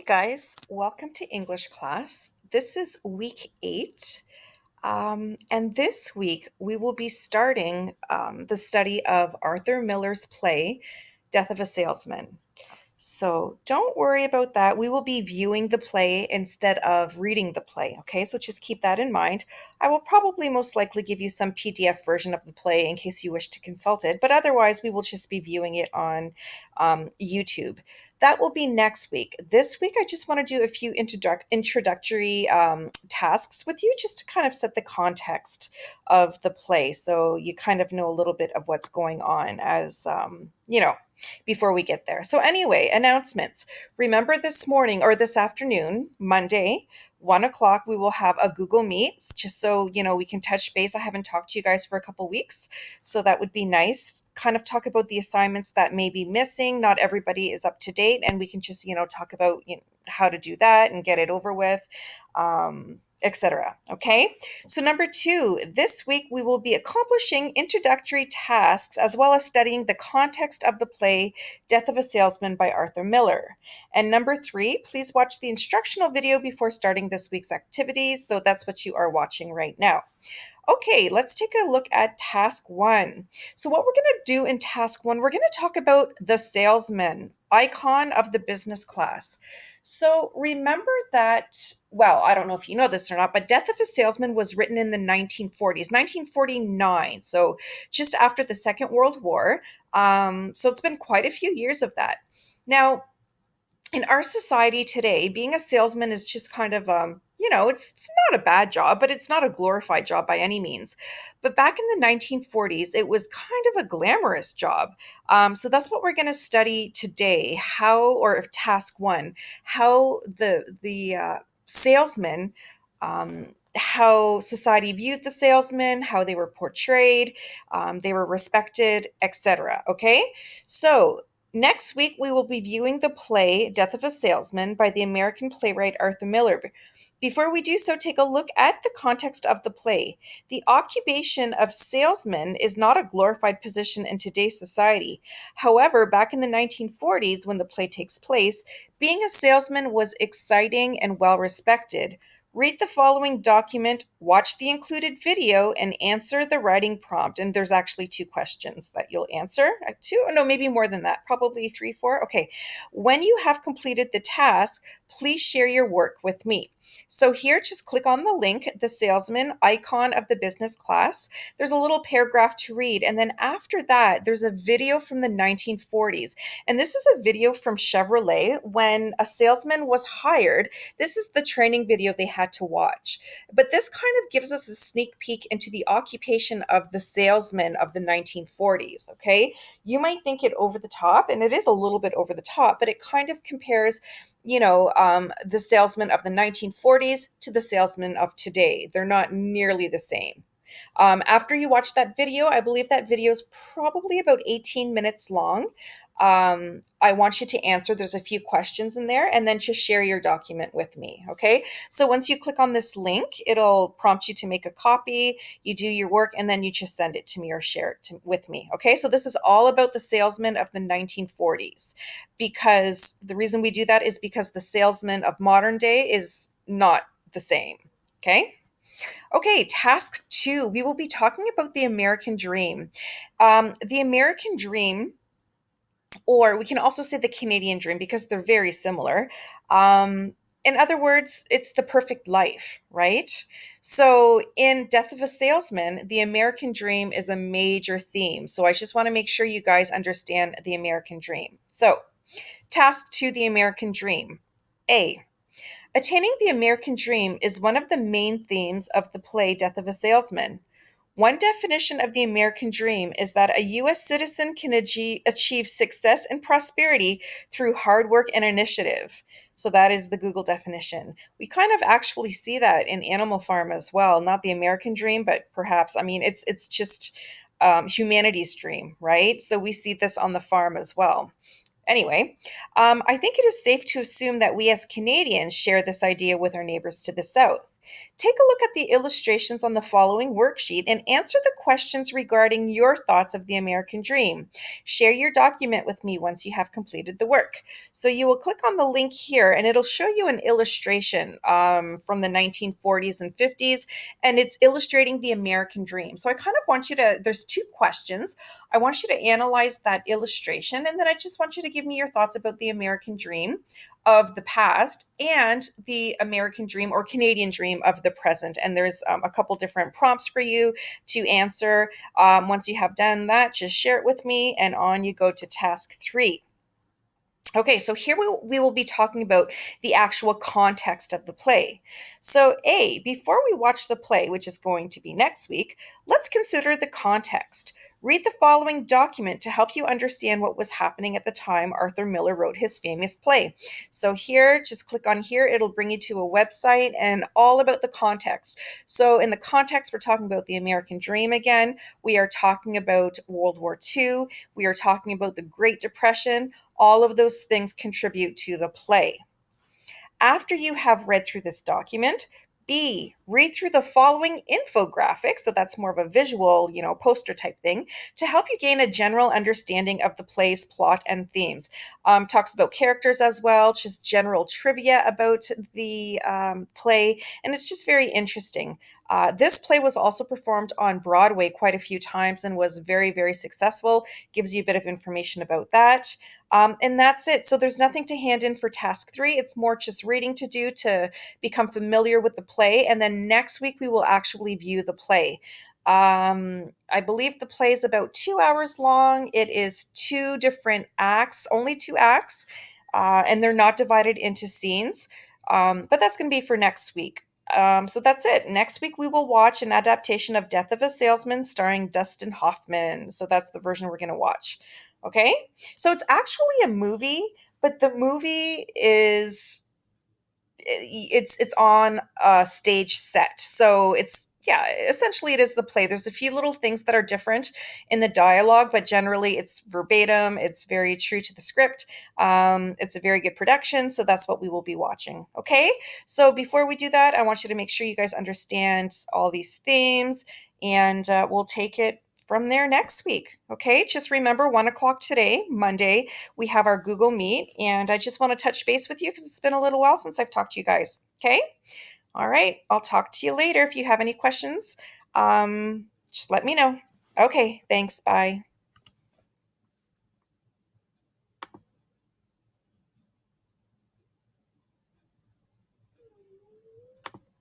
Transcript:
Guys, welcome to English class. This is week 8, and this week we will be starting the study of Arthur Miller's play, Death of a Salesman. So don't worry about that. We will be viewing the play instead of reading the play, okay? So just keep that in mind. I will probably most likely give you some PDF version of the play in case you wish to consult it, but otherwise we will just be viewing it on YouTube. That will be next week. This week, I just want to do a few introductory tasks with you just to kind of set the context of the play so you kind of know a little bit of what's going on before we get there. So anyway, announcements. Remember this morning or this afternoon, Monday, 1 o'clock, we will have a Google Meet just so, we can touch base. I haven't talked to you guys for a couple weeks, so that would be nice. Kind of talk about the assignments that may be missing. Not everybody is up to date, and we can just, talk about how to do that and get it over with. Etc. Okay, so number 2, this week we will be accomplishing introductory tasks as well as studying the context of the play Death of a Salesman by Arthur Miller. And number 3, please watch the instructional video before starting this week's activities. So that's what you are watching right now. Okay, let's take a look at task 1. So what we're going to do in task 1, we're going to talk about the salesman, icon of the business class. So remember that, well, I don't know if you know this or not, but Death of a Salesman was written in the 1940s, 1949, so just after the Second World War. So it's been quite a few years of that. Now, in our society today, being a salesman is just kind of, it's not a bad job, but it's not a glorified job by any means. But back in the 1940s, it was kind of a glamorous job. So that's what we're going to study today. Task 1, how the salesman, how society viewed the salesman, how they were portrayed, they were respected, etc. Okay, so next week, we will be viewing the play Death of a Salesman by the American playwright Arthur Miller. Before we do so, take a look at the context of the play. The occupation of salesman is not a glorified position in today's society. However, back in the 1940s, when the play takes place, being a salesman was exciting and well respected. Read the following document, watch the included video, and answer the writing prompt. And there's actually 2 questions that you'll answer. 2? No, maybe more than that. Probably 3, 4. Okay. When you have completed the task, please share your work with me. So here, just click on the link, the salesman icon of the business class. There's a little paragraph to read. And then after that, there's a video from the 1940s. And this is a video from Chevrolet when a salesman was hired. This is the training video they had to watch. But this kind of gives us a sneak peek into the occupation of the salesman of the 1940s, okay? You might think it over the top, and it is a little bit over the top, but it kind of compares the salesman of the 1940s to the salesman of today. They're not nearly the same. After you watch that video, I believe that video is probably about 18 minutes long. I want you to answer. There's a few questions in there, and then just share your document with me. Okay. So once you click on this link, it'll prompt you to make a copy. You do your work, and then you just send it to me or share it with me. Okay. So this is all about the salesman of the 1940s, because the reason we do that is because the salesman of modern day is not the same. Okay. Okay, task 2, we will be talking about the American dream. The American dream, or we can also say the Canadian dream because they're very similar. In other words, it's the perfect life, right? So in Death of a Salesman, the American dream is a major theme. So I just want to make sure you guys understand the American dream. So task 2, the American dream. A, attaining the American dream is one of the main themes of the play Death of a Salesman. One definition of the American dream is that a U.S. citizen can achieve success and prosperity through hard work and initiative. So that is the Google definition. We kind of actually see that in Animal Farm as well. Not the American dream, but perhaps, it's just humanity's dream, right? So we see this on the farm as well. Anyway, I think it is safe to assume that we as Canadians share this idea with our neighbors to the south. take a look at the illustrations on the following worksheet and answer the questions regarding your thoughts of the American dream. Share your document with me once you have completed the work. So you will click on the link here and it'll show you an illustration from the 1940s and 50s, and it's illustrating the American dream. So I kind of want you to, there's two questions. I want you to analyze that illustration, and then I just want you to give me your thoughts about the American dream of the past and the American dream or Canadian dream of the present. And there's a couple different prompts for you to answer. Once you have done that, just share it with me, and on you go to task 3. Okay, so here we will be talking about the actual context of the play. So, before we watch the play, which is going to be next week, let's consider the context. Read the following document to help you understand what was happening at the time Arthur Miller wrote his famous play. So, here, just click on here, it'll bring you to a website and all about the context. So, in the context, we're talking about the American dream again. We are talking about World War II. We are talking about the Great Depression. All of those things contribute to the play. After you have read through this document, B, read through the following infographic, so that's more of a visual, poster type thing, to help you gain a general understanding of the play's plot and themes. Talks about characters as well, just general trivia about the play, and it's just very interesting. This play was also performed on Broadway quite a few times and was very, very successful. Gives you a bit of information about that. And that's it. So there's nothing to hand in for task 3. It's more just reading to do to become familiar with the play. And then next week, we will actually view the play. I believe the play is about 2 hours long. It is 2 different acts, only 2 acts, and they're not divided into scenes. But that's going to be for next week. So that's it. Next week, we will watch an adaptation of Death of a Salesman starring Dustin Hoffman. So that's the version we're going to watch. Okay? So it's actually a movie, but the movie is it's on a stage set. So it's yeah, essentially it is the play. There's a few little things that are different in the dialogue, but generally it's verbatim. It's very true to the script. It's a very good production, so that's what we will be watching. Okay, so before we do that, I want you to make sure you guys understand all these themes, and we'll take it from there next week. Okay, just remember 1 o'clock today, Monday, we have our Google Meet, and I just want to touch base with you because it's been a little while since I've talked to you guys. Okay, all right, I'll talk to you later. If you have any questions, just let me know. Okay, thanks. Bye.